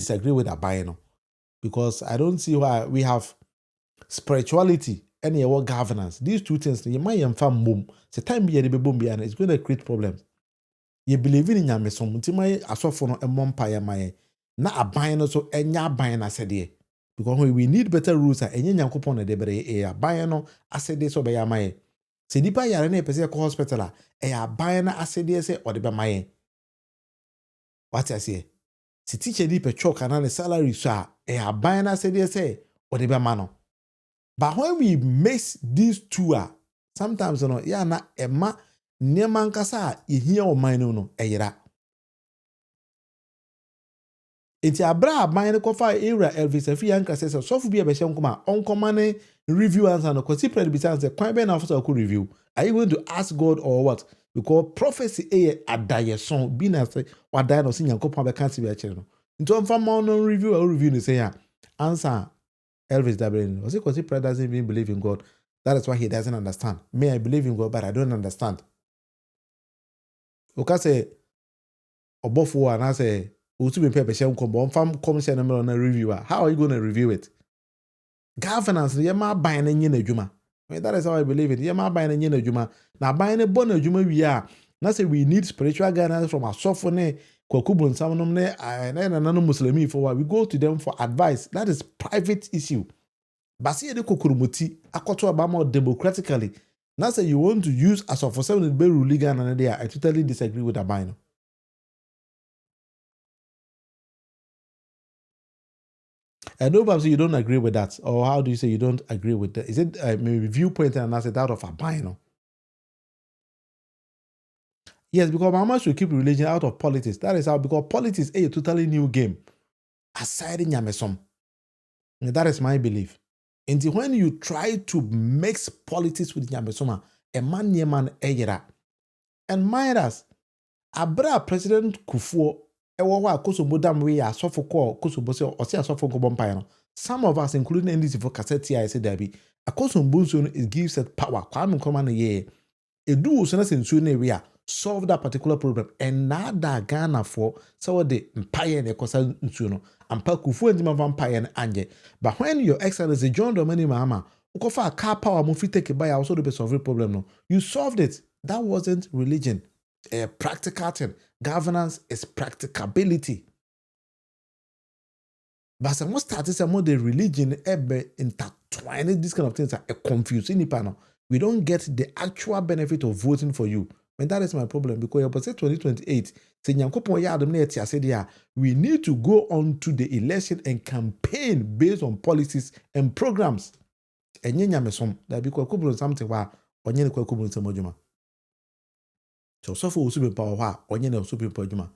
disagree with Abayano because I don't see why we have spirituality and your governance. These two things, you might inform boom. The time be it's going to create problems. You believe in Yamesom, Timay Asofono and Mompire Maye. Na Abayano so enya bayana said because we need better rules and any yankopon de bere a bayano asede so be yamaye. Se dipa yare na pese ko hospital a bayana asede se or de be maye. What I say? Si teacher di pe chok and salary so a bayana asede se or de be mano. But when we mix these two sometimes no ya na ema niema nkasa ye hia o man no eyira. Enti abra aban ne kofa era Elvis Afriyie anka say so fu bia be hye nkoma onkoma ne review answer no Kwasi Pratt be say kwan be na after ko review. Are you going to ask God or what? Because prophecy adaye son bi na say wadaye no say nyankopon be kan se be a kire no. Nti on fam no review or review ni say ya answer Elvis Dabrin. Was it Kwasi Pratt doesn't even believe in God? That is why he doesn't understand. Me, I believe in God, but I don't understand. Okay, say obofo and I say Utu be paper share come fam come share number on a reviewer. How are you going to review it? Governance, you ma buying any juma. That is how I believe it. You ma buying any juma. Now buying a bon juma we are. Now say we need spiritual guidance from a sophone, kwakubun samanum ne and another Muslimi for what we go to them for advice. That is private issue. But see the kokurumuti akoto abama democratically. Now say you want to use as of for 7 be ruligan and there. I totally disagree with Abino. I know perhaps you don't agree with that. Or how do you say you don't agree with that? Is it maybe viewpoint and that's out of Abino? Yes, because Mahama should keep religion out of politics. That is how, because politics is a totally new game. Aside in Yamesom. That is my belief. And when you try to mix politics with Nyamesoma, a man eyera. And mind us, Abra President Kufuor, ewa kosobo dam we are so for call kosobo se or say so for bompire. Some of us, including NDC for cassette I said Debbie, a kosobo it gives it power. Kwame command ye. A do so na we are solve that particular problem. And now that Ghana for so the empire ne kosa nsuno. Ampa Kufuor ndima vampire anje. But when your excellency John Domini Mahama, ukofa car power mo fit take by also to solve the problem no. You solved it. That wasn't religion. A practical thing. Governance is practicability. But some started some of the religion intertwined these kind of things are confusing. We don't get the actual benefit of voting for you. And that is my problem because you say 2028. We need to go on to the election and campaign based on policies and programs. And that because something where on so for usubi power wa onye na usubi power juma.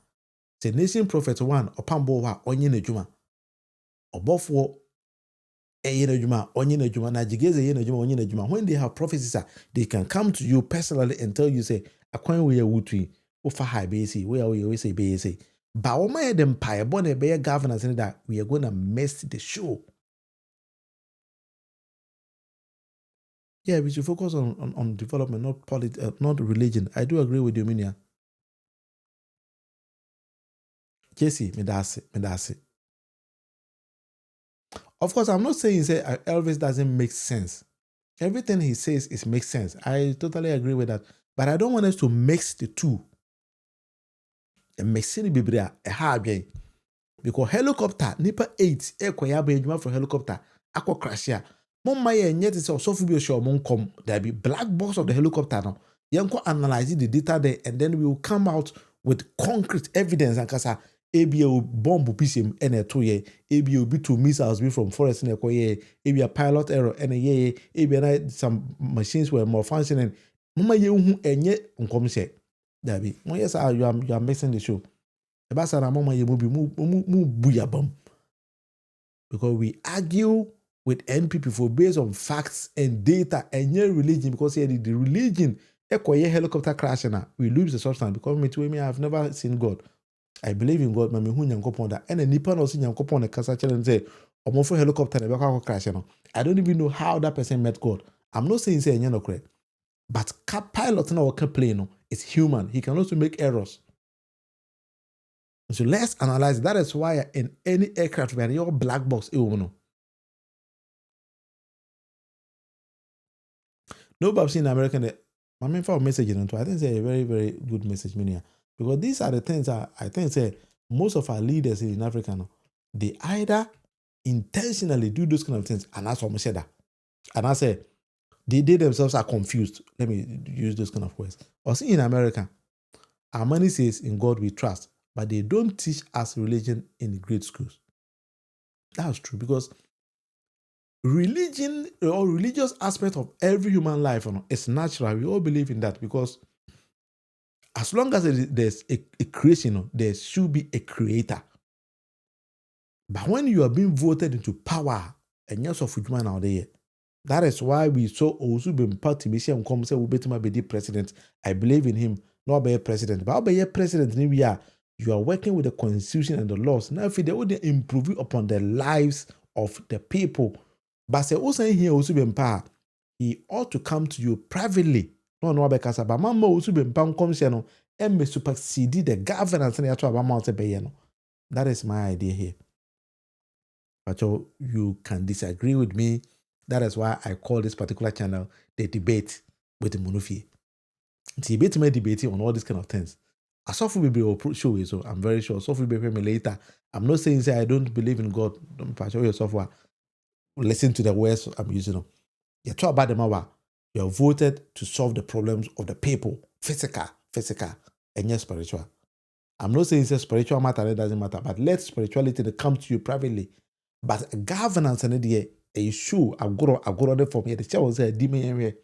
The nation prophet one opambo wa onye na juma. Obofo eye na juma onye na juma na jigeze eye na juma onye na juma. When they have prophecies, they can come to you personally and tell you say akwan we wutui ofa high base we say base. But o my dem pie born a be governance in that we are going to mess the show. Yeah, we should focus on development, not religion. I do agree with you, Minia. Jesse, medase. Of course, I'm not saying say Elvis doesn't make sense. Everything he says makes sense. I totally agree with that. But I don't want us to mix the two. And mix it bibria a hard way. Because helicopter, nipa 8, airquaya for helicopter, aqua crash here. Mumma and yet it's also be sure come. There be black box of the helicopter now. Yanko analyze the data there, and then we will come out with concrete evidence and kasa ABO bomb PCM and a 2 year, ABO B2 missiles be from forest in a coye, a pilot error and a year, AB some machines were more functioning. Mumma you and yet come say. There be yes, you are missing the show. Because we argue with NPP for based on facts and data and your religion because the religion helicopter crash and we lose the substance because me I have never seen God. I believe in God, mami hu nyankopon da and nipa no see nyankopon na kasa chele say omofo helicopter na be crash no. I don't even know how that person met God. I'm not saying say no correct. But pilot na work plane no is human. He can also make errors. So let's analyze. That is why in any aircraft, when your black box, no, I've seen American. My main for message into I think it's a very, very good message, because these are the things that I think say most of our leaders in Africa, they either intentionally do those kind of things, and that's what I said that. And I say they themselves are confused. Let me use those kind of words. Or see in America, our money says in God we trust, but they don't teach us religion in grade schools. That's true, because religion or religious aspect of every human life is natural. We all believe in that, because as long as there's a creation, there should be a creator. But when you are being voted into power, and yes, of human out there, that is why we saw also been party mission come say we better be the president. I believe in him, not be a president. But be a president, you are working with the constitution and the laws. Now, if they would improve upon the lives of the people, but say also here also been power, he ought to come to you privately. No, because but mama also been pound comes and may supersede the governance and the that is my idea here. But you can disagree with me. That is why I call this particular channel the debate with the Munufie. Debate may debating on all these kind of things. I saw for will show you, so I'm very sure. So for me later. I'm not saying say I don't believe in God. Don't show yourself. Listen to the words I'm using. You talk about them about you are voted to solve the problems of the people, physical, and yes, spiritual. I'm not saying it's a spiritual matter, it doesn't matter, but let spirituality come to you privately. But governance and the issue I go from here. The chair was a demon here.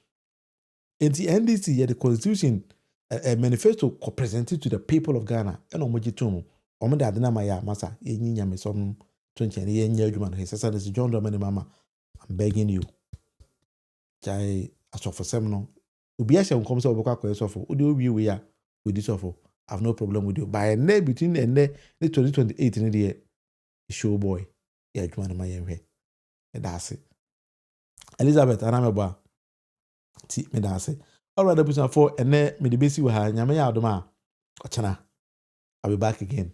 In the NDC, the constitution a manifesto presented to the people of Ghana. And Omojitum, Omada Adinamaya Masa, Yinya Mesom 20 year human. He says, John Domini Mama, I'm begging you. Jai as of a seminal. Ubiasha comes over Kwasi, Udio we are with this offer. I have no problem with you. By a day between the 2028 in the year, show boy. Yeah, you want my way. That's it. Elizabeth, and I'm about me that's it. All right, episode 4, and then me the basic with her. Nyamaya Adoma. Ochana. I'll be back again.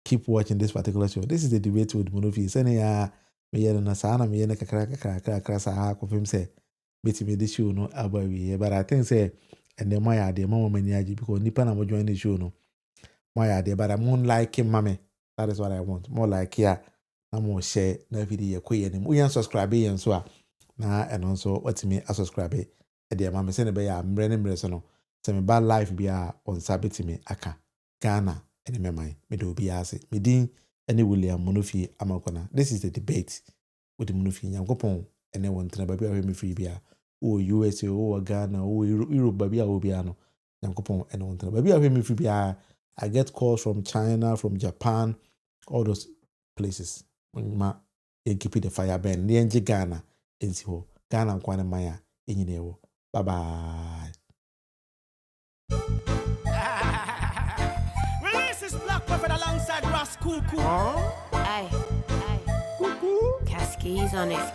Keep watching this particular show. This is the debate with Munufie. Sene ya me yena na sana me yena kakra sa ha confirm say beti me this show no abawi. But I think say and then my idea mama many aji because nipa na mo join the show no. My idea, but I'm more like him, mommy. That is what I want. More like here. I'm more share na video kwe nim. We subscribe and so na and also what me a subscribe. E dey mama say na be ya mre so no. Say me ba live bia on sabiti me aka Ghana and me mind. Me do be ase. Me din any William Munufie amakona. This is the debate with the Munufie Nyankopon and then one baby a me free bia. Oh USA, oh Ghana, oh Europe baby a obia no. Nyankopon and one baby a me free bia. I get calls from China, from Japan, all those places. When you keep the fire burn, Nienji Ghana, Insiho, Ghana and Kwana Maya, Inyinewo. Bye bye. Release this Black Prophet alongside Ras Cuckoo. Aye. Cuckoo. Cascades on it.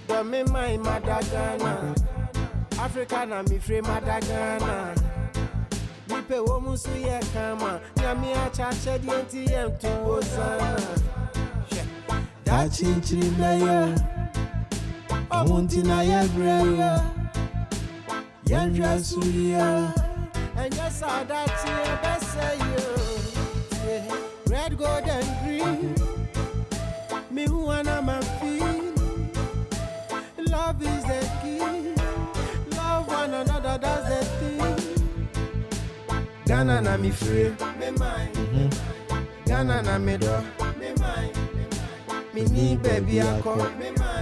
Don't me my mother Ghana. Africa na mi free Madagana. Bipe womusu ye kama. Nyami achache dienti yemtu ozana. Da chinchini na yo. Omunti na ye breyo. Yendra suya. And yes, I that's your best say yo. Red, gold and green. Me who wanna my feel. Love is the key. One another, that's the thing. Ghana na mi free, me mine. Ghana na me do, me mine. Me need baby I call, me mine.